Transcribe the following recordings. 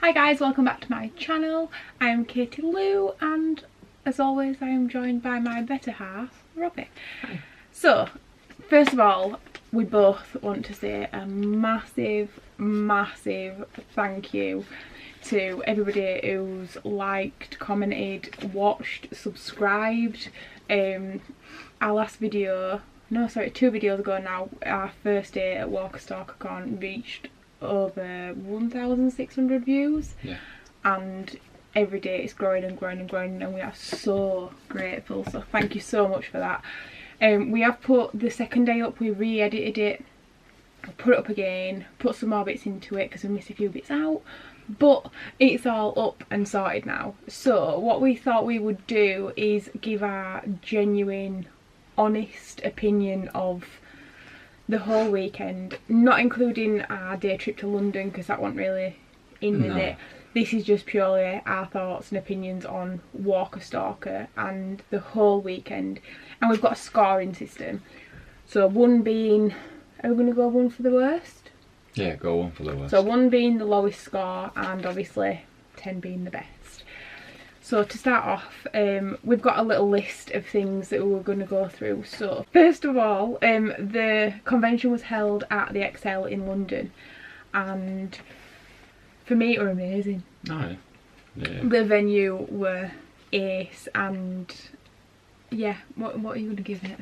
Hi guys, welcome back to my channel. I'm Katie Lou and as always I am joined by my better half, Robbie. Hi. So, first of all, we both want to say a massive thank you to everybody who's liked, commented, watched, subscribed. Our last video, no sorry, 2 videos ago now, our first day at StalkerCon reached over 1,600 views. Yeah. And every day it's growing and growing and growing, and we are so grateful, so thank you so much for that. We have put the second day up, we re-edited it, put it up again, put some more bits into it because we missed a few bits out, but it's all up and sorted now. So what we thought we would do is give our genuine, honest opinion of the whole weekend, not including our day trip to London because that wasn't really in with it. This is just purely our thoughts and opinions on Stalker and the whole weekend. And we've got a scoring system. So 1 being, are we going to go 1 for the worst? Yeah, go 1 for the worst. So 1 being the lowest score and obviously 10 being the best. So to start off, we've got a little list of things that we're going to go through. So first of all, the convention was held at the XL in London, and for me it were amazing. Oh, yeah. The venue were ace, and yeah, what are you going to give it?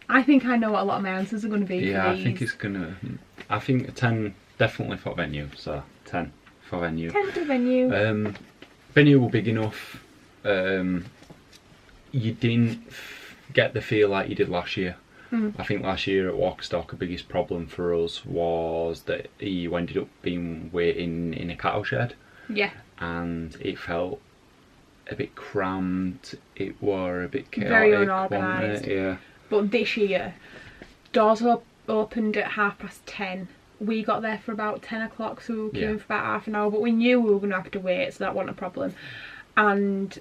I think I know what a lot of my answers are going to be. Yeah, for these. I think it's gonna. I think a 10 definitely for venue. So 10 for venue. 10 for venue. Venue were big enough. You didn't get the feel like you did last year. I think last year at Stalker, the biggest problem for us was that you ended up being waiting in a cattle shed. Yeah. And it felt a bit crammed. It were a bit chaotic. Very unorganised. Yeah. But this year, doors opened at 10:30. We got there for about 10 o'clock, so we were queuing for about half an hour, but we knew we were going to have to wait, so that wasn't a problem. And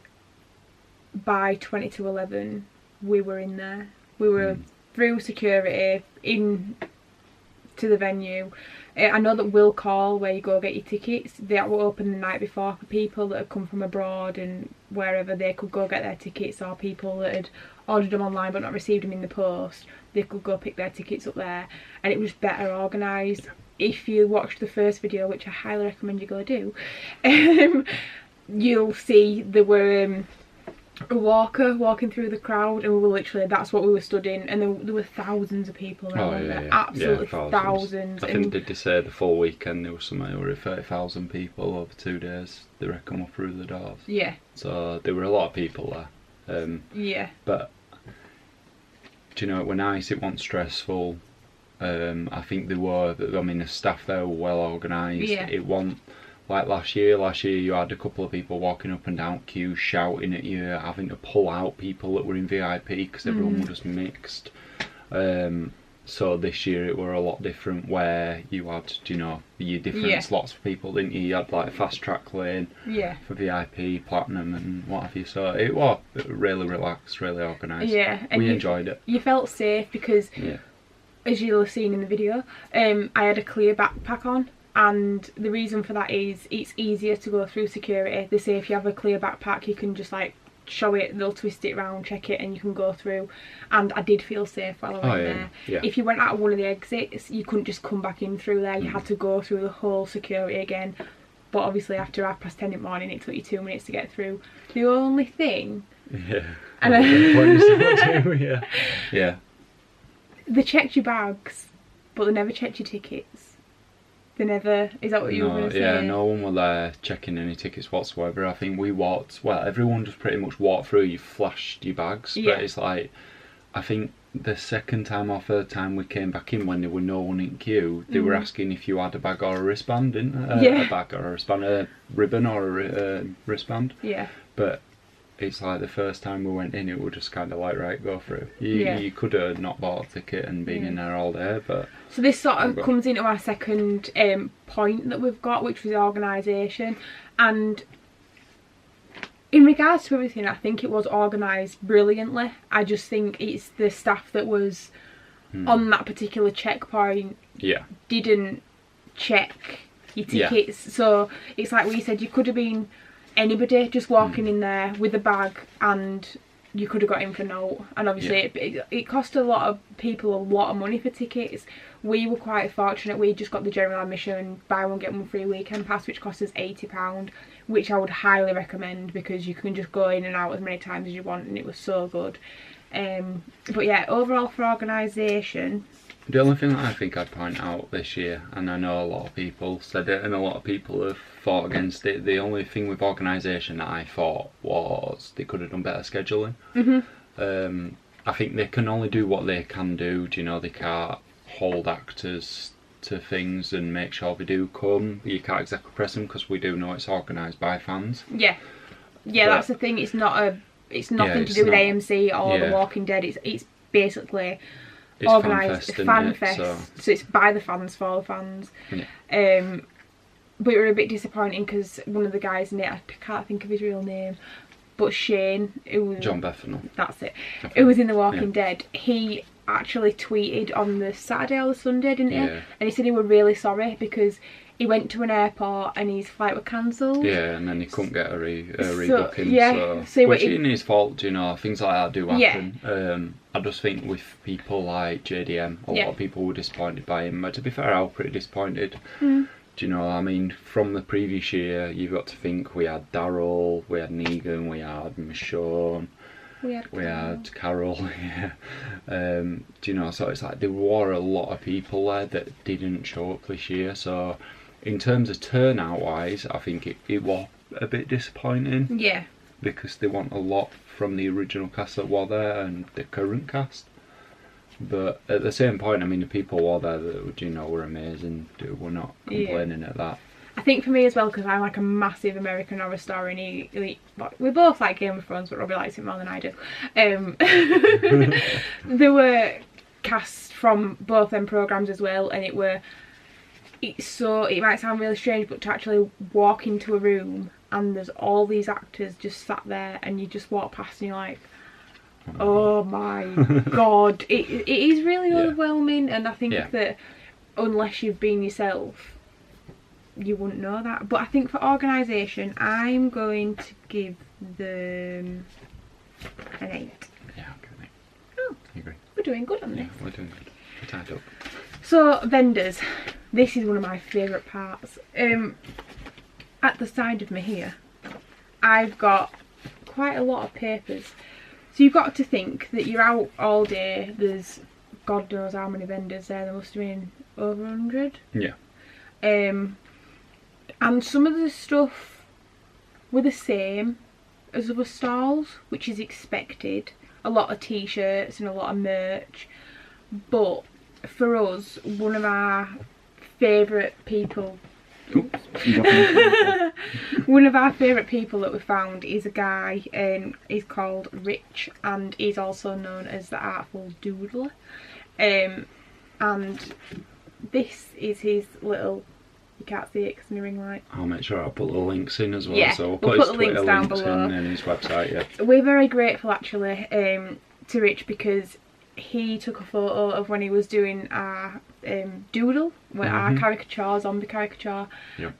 by 20 to 11, we were in there. We were through security, in to the venue. I know that Will Call, where you go get your tickets, that were open the night before for people that had come from abroad and wherever, they could go get their tickets, or people that had ordered them online but not received them in the post, they could go pick their tickets up there, and it was better organised. If you watch the first video, which I highly recommend you go do, you'll see there were a walker walking through the crowd, and we were literally, that's what we were stood in, and there were thousands of people there. Absolutely thousands. I think they say the full weekend there was somewhere over 30,000 people over 2 days. They reckon were through the doors. Yeah. So there were a lot of people there. Yeah. But do you know, it were nice. It wasn't stressful. I think they were. I mean, the staff there were well organised. Yeah. It wasn't like last year. Last year you had a couple of people walking up and down queues shouting at you, having to pull out people that were in VIP because everyone was just mixed. So this year it were a lot different, where you had, you know, your different slots for people, didn't you? You had like a fast track lane for VIP, platinum and what have you. So it was really relaxed, really organised. Yeah. And we enjoyed it. You felt safe because, as you'll have seen in the video, I had a clear backpack on. And the reason for that is it's easier to go through security. They say if you have a clear backpack, you can just like show it, they'll twist it around, check it, and you can go through. And I did feel safe while I went there. Yeah. If you went out of one of the exits, you couldn't just come back in through there. You had to go through the whole security again. But obviously after 10:30 in the morning, it took you 2 minutes to get through. The only thing... Yeah. And yeah. They checked your bags, but they never checked your tickets. They never, is that what you were going to say? Yeah, no one were there checking any tickets whatsoever. I think we walked, well, everyone just pretty much walked through, you flashed your bags, but it's like, I think the second time or third time we came back in, when there were no one in queue, they were asking if you had a bag or a wristband, didn't they? A bag or a wristband, a ribbon or a wristband. Yeah. But it's like the first time we went in, it was just kind of like, right, go through. You could have not bought a ticket and been in there all day, but... So this sort of comes into our second point that we've got, which was organisation. And in regards to everything, I think it was organised brilliantly. I just think it's the staff that was on that particular checkpoint didn't check your tickets. So it's like we said, you could have been anybody just walking in there with a bag and you could have got in for no. And obviously it cost a lot of people a lot of money for tickets. We were quite fortunate. We just got the general admission buy one get one free weekend pass, which cost us £80, which I would highly recommend because you can just go in and out as many times as you want, and it was so good. But yeah, overall for organisation, the only thing that I think I'd point out this year, and I know a lot of people said it and a lot of people have fought against it, the only thing with organisation that I thought was they could have done better scheduling. I think they can only do what they can do. Do you know, they can't hold actors to things and make sure they do come. You can't exactly press them because we do know it's organised by fans. Yeah, that's the thing. It's nothing to do with AMC or The Walking Dead. It's basically organised fan fest, so it's by the fans for the fans. But it was a bit disappointing because one of the guys in it, I can't think of his real name, but Shane, who was John Bethany, that's it, who was in The Walking Dead, he actually tweeted on the Saturday or the Sunday, didn't he? And he said he was really sorry because he went to an airport and his flight was cancelled. And then he couldn't get a rebooking. So which isn't his fault, you know, things like that do happen. I just think with people like JDM, a lot of people were disappointed by him. But to be fair, I was pretty disappointed. Do you know, I mean, from the previous year, you've got to think we had Daryl, we had Negan, we had Michonne, we had Carol. Do you know, so it's like there were a lot of people there that didn't show up this year. So in terms of turnout wise, I think it was a bit disappointing. Because they want a lot from the original cast that were there and the current cast. But at the same point, I mean, the people were there that, you know, were amazing. We're not complaining at that. I think for me as well, because I'm like a massive American Horror Story, and we both like Game of Thrones, but Robbie likes it more than I do. There were casts from both them programmes as well, and it might sound really strange, but to actually walk into a room and there's all these actors just sat there, and you just walk past and you're like, oh my god, it is really overwhelming. And I think that unless you've been yourself, you wouldn't know that. But I think for organisation, I'm going to give them an 8. Yeah, I'll give an 8. Oh, I agree. We're doing good on this. Yeah, we're doing good. We're tied up. So vendors, this is one of my favourite parts. At the side of me here, I've got quite a lot of papers. So you've got to think that you're out all day, there's God knows how many vendors there must have been over 100. And some of the stuff were the same as other stalls, which is expected. A lot of t-shirts and a lot of merch. But for us, one of our favourite people one of our favourite people that we found is a guy, he's called Rich, and he's also known as the Artful Doodler. And this is his little, you can't see it because of the ring light. I'll make sure I'll put the links in as well. Yeah, so we'll put put his the links down below. In and his website. We're very grateful actually to Rich, because he took a photo of when he was doing our doodle, our caricature, zombie caricature,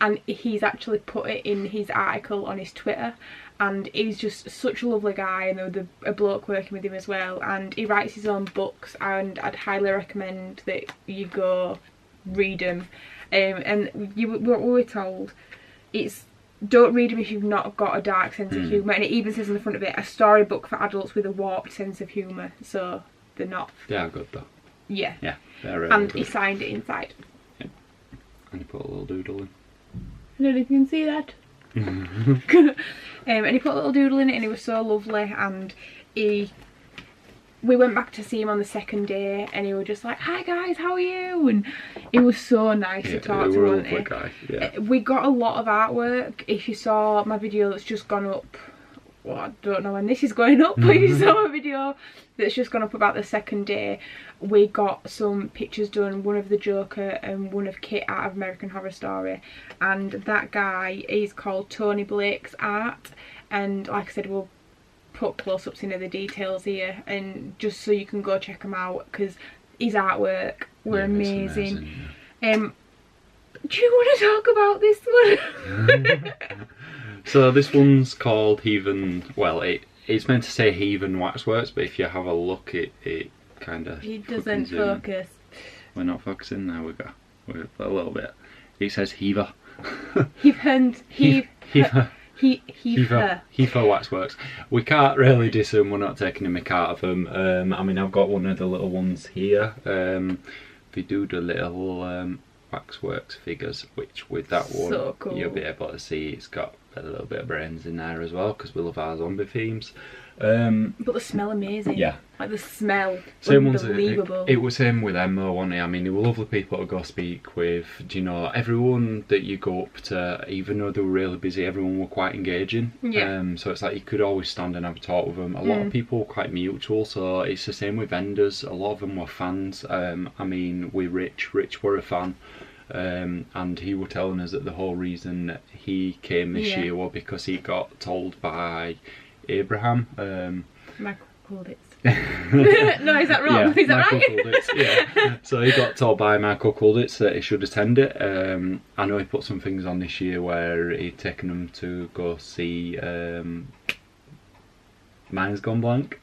and he's actually put it in his article on his Twitter. And he's just such a lovely guy, and there was a bloke working with him as well, and he writes his own books, and I'd highly recommend that you go read them. And what we were told, it's don't read them if you've not got a dark sense of humour, and it even says on the front of it, a storybook for adults with a warped sense of humour. So they're not. They are good though. Yeah. Yeah, they're really and good. He signed it inside. Yeah. And he put a little doodle in. I don't know if you can see that. And he put a little doodle in it, and he was so lovely. And we went back to see him on the second day, and he was just like, "Hi guys, how are you?" And it was so nice to talk to him. Lovely guy. Yeah. We got a lot of artwork. If you saw my video that's just gone up, well, I don't know when this is going up, but if you saw a video that's just gone up about the second day, we got some pictures done, one of the Joker and one of Kit out of American Horror Story, and that guy is called Tony Blake's Art, and like I said, we'll put close-ups into the details here, and just so you can go check him out, because his artwork were amazing. Do you want to talk about this one? So this one's called Heathen. Well, it's meant to say Heathen Waxworks, but if you have a look, it kind of. It doesn't focus. We're not focusing. There we go. We're a little bit. It says Heaver. Heaver Waxworks. We can't really diss them. We're not taking a mick out of them. I mean, I've got one of the little ones here. If you do the little Waxworks figures, which with that one so cool. You'll be able to see it's got a little bit of brains in there as well, because we love our zombie themes. But they smell amazing. Yeah. Like the smell, same ones. unbelievable. It was same with Emma, wasn't it? I mean, they were lovely people to go speak with. Do you know, everyone that you go up to, even though they were really busy, everyone were quite engaging. Yeah. So it's like you could always stand and have a talk with them. A lot of people were quite mutual, so it's the same with vendors. A lot of them were fans. I mean, with Rich were a fan. And he were telling us that the whole reason that he came this year was because he got told by Abraham. Michael Colditz. No, is that wrong? Yeah, is that Michael right? Colditz, yeah. So he got told by Michael Colditz that he should attend it. I know he put some things on this year where he'd taken them to go see Mine's Gone Blank.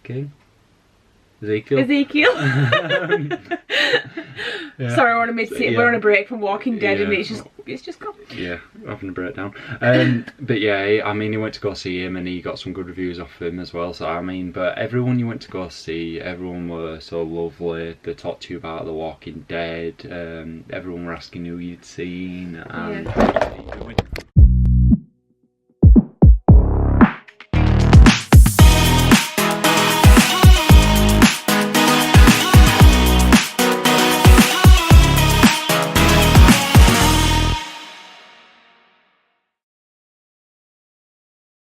Okay. Ezekiel. Yeah. Sorry, we're on a break from Walking Dead, and it's just gone. Yeah, having a breakdown. But yeah, I mean, he went to go see him, and he got some good reviews off him as well. So I mean, but everyone you went to go see, everyone were so lovely. They talked to you about The Walking Dead. Everyone were asking who you'd seen, and it